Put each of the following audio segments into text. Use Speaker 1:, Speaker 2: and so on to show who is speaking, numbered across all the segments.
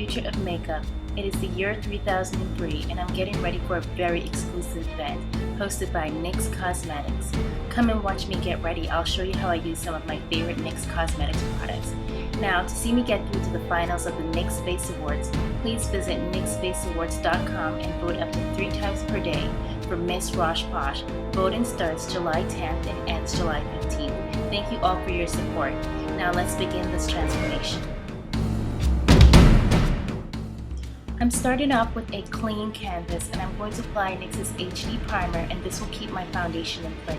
Speaker 1: future of makeup. It is the year 3003 and I'm getting ready for a very exclusive event hosted by NYX Cosmetics. Come and watch me get ready. I'll show you how I use some of my favorite NYX Cosmetics products. Now, to see me get through to the finals of the NYX Face Awards, please visit NYXFaceAwards.com and vote up to 3 times per day for msroshposh. Voting starts July 10th and ends July 15th. Thank you all for your support. Now let's begin this transformation. I'm starting off with a clean canvas and I'm going to apply NYX's HD primer, and this will keep my foundation in place.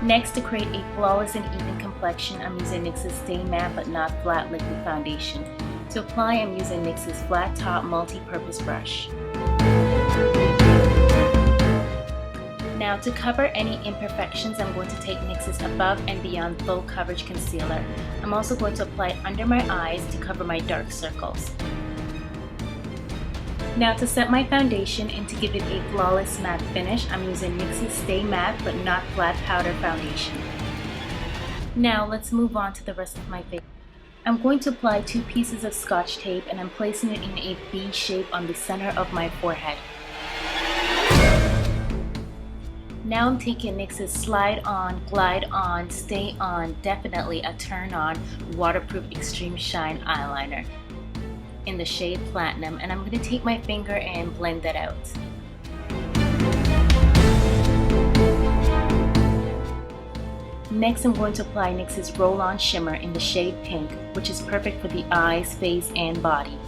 Speaker 1: Next, to create a flawless and even complexion, I'm using NYX's Stay Matte But Not Flat Liquid Foundation. To apply, I'm using NYX's Flat Top Multi-Purpose Brush. Now, to cover any imperfections, I'm going to take NYX's Above and Beyond Full Coverage Concealer. I'm also going to apply it under my eyes to cover my dark circles. Now, to set my foundation and to give it a flawless matte finish, I'm using NYX's Stay Matte But Not Flat Powder Foundation. Now, let's move on to the rest of my face. I'm going to apply 2 pieces of Scotch tape and I'm placing it in a V shape on the center of my forehead. Now I'm taking NYX's Slide On, Glide On, Stay On, Definitely a Turn On Waterproof Extreme Shine Eyeliner in the shade Platinum, and I'm going to take my finger and blend that out. Next, I'm going to apply NYX's Roll On Shimmer in the shade Pink, which is perfect for the eyes, face, and body.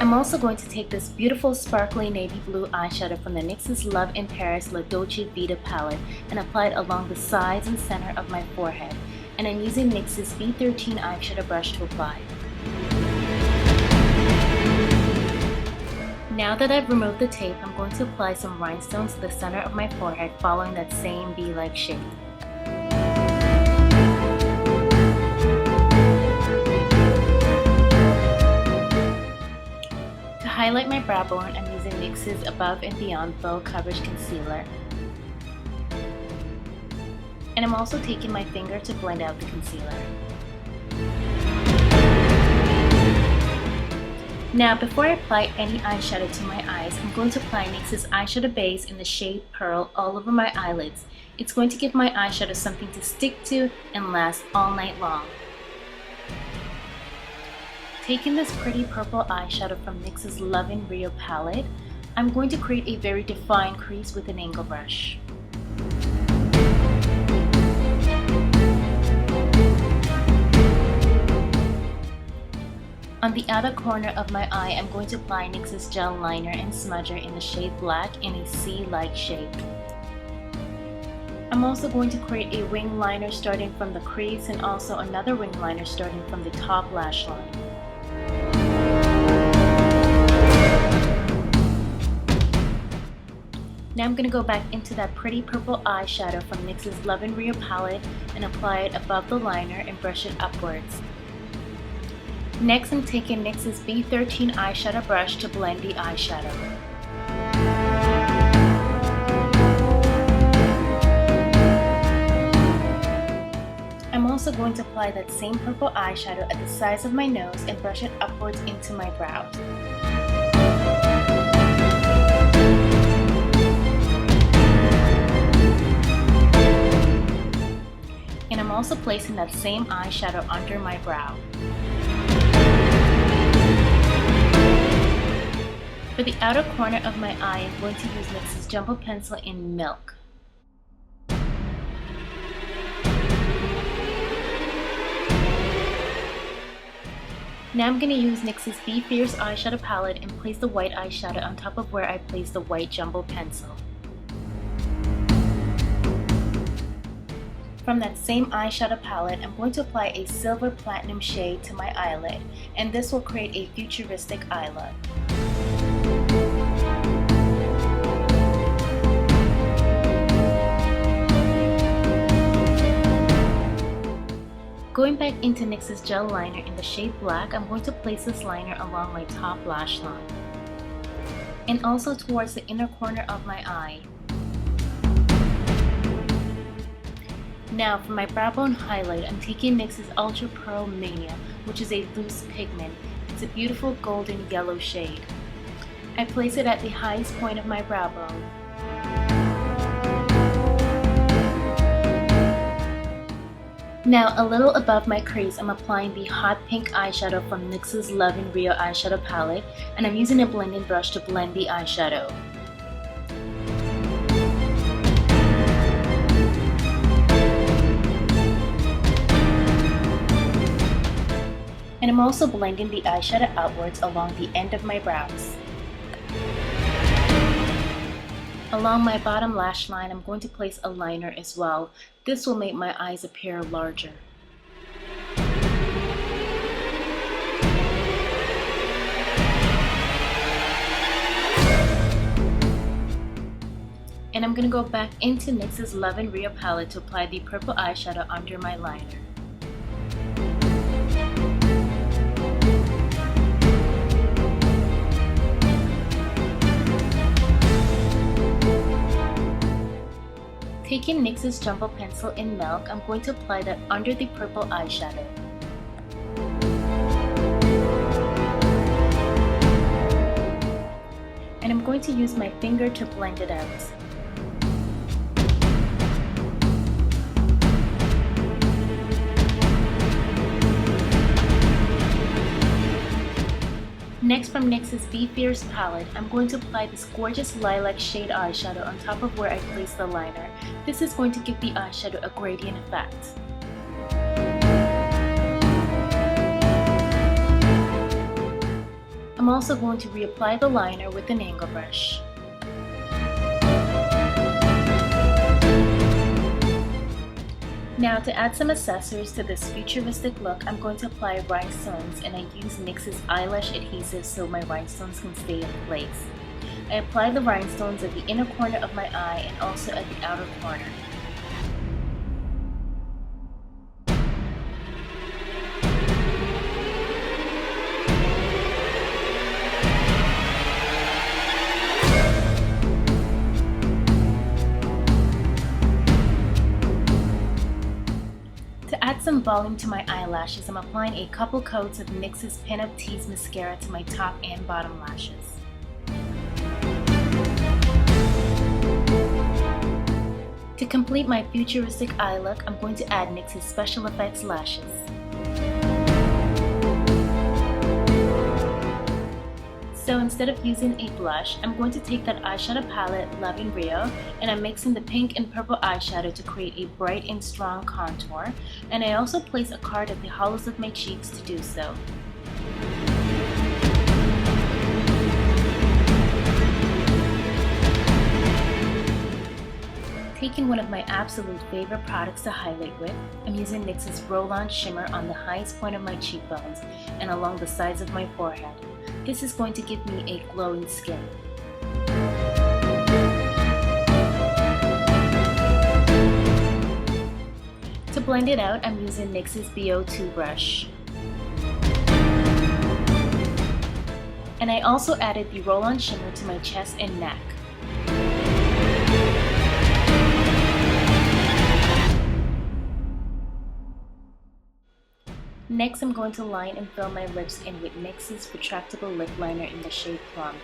Speaker 1: I'm also going to take this beautiful sparkly navy blue eyeshadow from the NYX's Love in Paris La Dolce Vita palette and apply it along the sides and center of my forehead. And I'm using NYX's B13 eyeshadow brush to apply. Now that I've removed the tape, I'm going to apply some rhinestones to the center of my forehead following that same V-like shape. To highlight my brow bone, I'm using NYX's Above and Beyond Full Coverage Concealer. And I'm also taking my finger to blend out the concealer. Now, before I apply any eyeshadow to my eyes, I'm going to apply NYX's eyeshadow base in the shade Pearl all over my eyelids. It's going to give my eyeshadow something to stick to and last all night long. Taking this pretty purple eyeshadow from NYX's Love in Rio palette, I'm going to create a very defined crease with an angle brush. On the outer corner of my eye, I'm going to apply NYX's Gel Liner and Smudger in the shade Black in a C-like shape. I'm also going to create a wing liner starting from the crease and also another wing liner starting from the top lash line. Now I'm going to go back into that pretty purple eyeshadow from NYX's Love in Rio palette and apply it above the liner and brush it upwards. Next, I'm taking NYX's B13 eyeshadow brush to blend the eyeshadow. I'm also going to apply that same purple eyeshadow at the sides of my nose and brush it upwards into my brows. And I'm also placing that same eyeshadow under my brow. For the outer corner of my eye, I'm going to use NYX's Jumbo Pencil in Milk. Now I'm going to use NYX's Be Fierce eyeshadow palette and place the white eyeshadow on top of where I placed the white Jumbo Pencil. From that same eyeshadow palette, I'm going to apply a silver platinum shade to my eyelid, and this will create a futuristic eye look. Going back into NYX's Gel Liner in the shade Black, I'm going to place this liner along my top lash line. and also towards the inner corner of my eye. Now for my brow bone highlight, I'm taking NYX's Ultra Pearl Mania, which is a loose pigment. It's a beautiful golden yellow shade. I place it at the highest point of my brow bone. Now, a little above my crease, I'm applying the hot pink eyeshadow from NYX's Love in Rio eyeshadow palette, and I'm using a blending brush to blend the eyeshadow. And I'm also blending the eyeshadow outwards along the end of my brows. Along my bottom lash line, I'm going to place a liner as well. This will make my eyes appear larger. And I'm going to go back into NYX's Love in Rio palette to apply the purple eyeshadow under my liner. Taking NYX's Jumbo Pencil in Milk, I'm going to apply that under the purple eyeshadow. And I'm going to use my finger to blend it out. Next, from NYX's Be Fierce palette, I'm going to apply this gorgeous lilac shade eyeshadow on top of where I placed the liner. This is going to give the eyeshadow a gradient effect. I'm also going to reapply the liner with an angle brush. Now, to add some accessories to this futuristic look, I'm going to apply rhinestones, and I use NYX's eyelash adhesive so my rhinestones can stay in place. I apply the rhinestones at the inner corner of my eye and also at the outer corner. To add some volume to my eyelashes, I'm applying a couple coats of NYX's Pin Up Tease mascara to my top and bottom lashes. To complete my futuristic eye look, I'm going to add NYX's Special Effects lashes. So instead of using a blush, I'm going to take that eyeshadow palette, Love in Rio, and I'm mixing the pink and purple eyeshadow to create a bright and strong contour. And I also place a card at the hollows of my cheeks to do so. Taking one of my absolute favorite products to highlight with, I'm using NYX's Roll-On Shimmer on the highest point of my cheekbones and along the sides of my forehead. This is going to give me a glowing skin. To blend it out, I'm using NYX's BO2 brush. And I also added the Roll-On Shimmer to my chest and neck. Next, I'm going to line and fill my lips in with NYX's retractable lip liner in the shade Plum.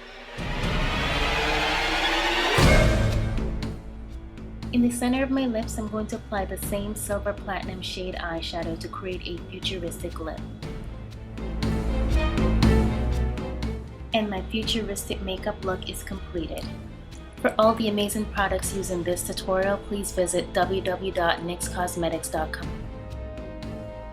Speaker 1: In the center of my lips, I'm going to apply the same Silver Platinum shade eyeshadow to create a futuristic lip. And my futuristic makeup look is completed. For all the amazing products used in this tutorial, please visit www.nyxcosmetics.com.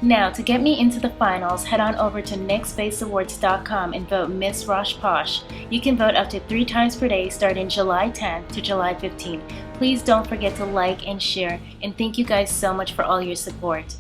Speaker 1: Now, to get me into the finals, head on over to NYXFaceAwards.com and vote Miss Rosh Posh. You can vote up to 3 times per day starting July 10th to July 15th. Please don't forget to like and share, and thank you guys so much for all your support.